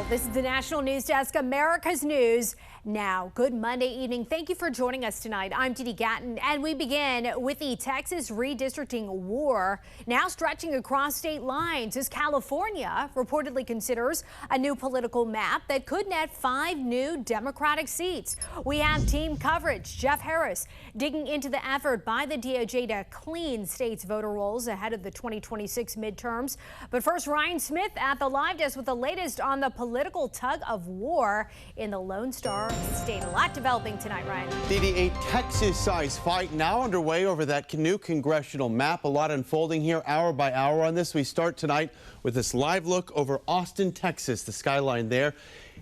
This is the National News Desk, America's News Now. Good Monday evening. Thank you for joining us tonight. I'm Dee Gatton, and we begin with the Texas redistricting war now stretching across state lines as California reportedly considers a new political map that could net 5 new Democratic seats. We have team coverage. Jeff Harris digging into the effort by the DOJ to clean states' voter rolls ahead of the 2026 midterms. But first, Ryan Smith at the live desk with the latest on the political tug of war in the Lone Star State. A lot developing tonight, Ryan. A Texas-sized fight now underway over that new congressional map. A lot unfolding here hour by hour on this. We start tonight with this live look over Austin, Texas, the skyline there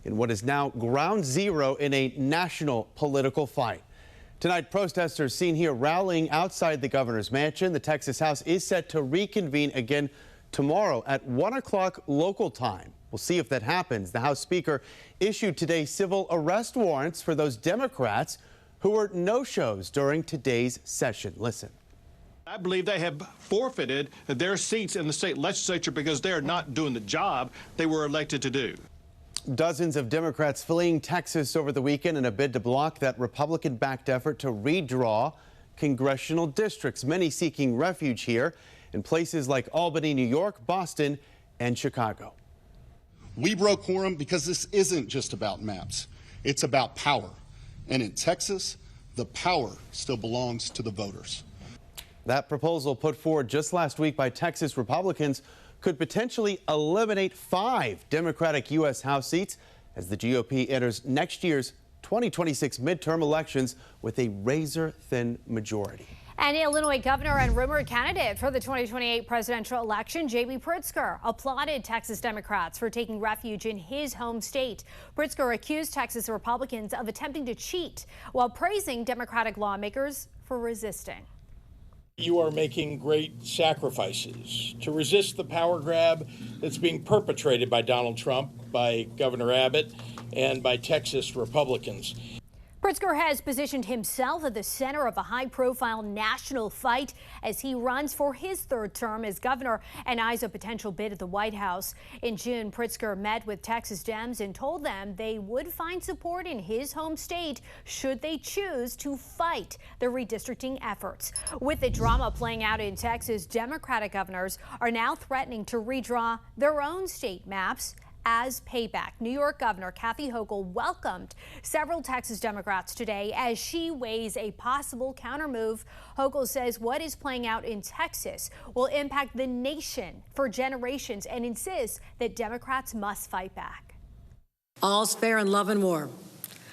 in what is now ground zero in a national political fight. Tonight, protesters seen here rallying outside the governor's mansion. The Texas House is set to reconvene again tomorrow at 1 o'clock local time. We'll see if that happens. The House Speaker issued today civil arrest warrants for those Democrats who were no-shows during today's session. Listen. I believe they have forfeited their seats in the state legislature because they are not doing the job they were elected to do. Dozens of Democrats fleeing Texas over the weekend in a bid to block that Republican-backed effort to redraw congressional districts, many seeking refuge here in places like Albany, New York, Boston, and Chicago. We broke quorum because this isn't just about maps. It's about power. And in Texas, the power still belongs to the voters. That proposal put forward just last week by Texas Republicans could potentially eliminate 5 Democratic U.S. House seats as the GOP enters next year's 2026 midterm elections with a razor-thin majority. And Illinois governor and rumored candidate for the 2028 presidential election, J.B. Pritzker, applauded Texas Democrats for taking refuge in his home state. Pritzker accused Texas Republicans of attempting to cheat while praising Democratic lawmakers for resisting. You are making great sacrifices to resist the power grab that's being perpetrated by Donald Trump, by Governor Abbott, and by Texas Republicans. Pritzker has positioned himself at the center of a high-profile national fight as he runs for his 3rd term as governor and eyes a potential bid at the White House. In June, Pritzker met with Texas Dems and told them they would find support in his home state should they choose to fight the redistricting efforts. With the drama playing out in Texas, Democratic governors are now threatening to redraw their own state maps as payback. New York Governor Kathy Hochul welcomed several Texas Democrats today as she weighs a possible countermove. Hochul says what is playing out in Texas will impact the nation for generations and insists that Democrats must fight back. All's fair in love and war.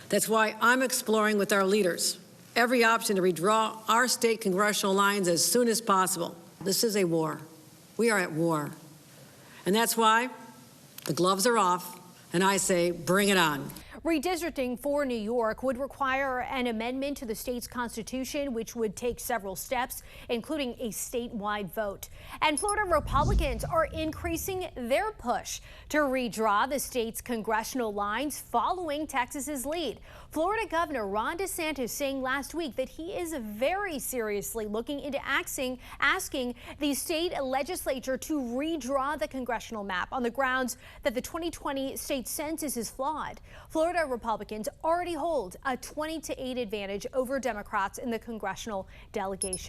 That's why I'm exploring with our leaders every option to redraw our state congressional lines as soon as possible. This is a war. We are at war. And that's why the gloves are off, and I say, bring it on. Redistricting for New York would require an amendment to the state's constitution, which would take several steps, including a statewide vote. And Florida Republicans are increasing their push to redraw the state's congressional lines following Texas's lead. Florida Governor Ron DeSantis saying last week that he is very seriously looking into asking the state legislature to redraw the congressional map on the grounds that the 2020 state census is flawed. Florida Republicans already hold a 20-8 advantage over Democrats in the congressional delegation.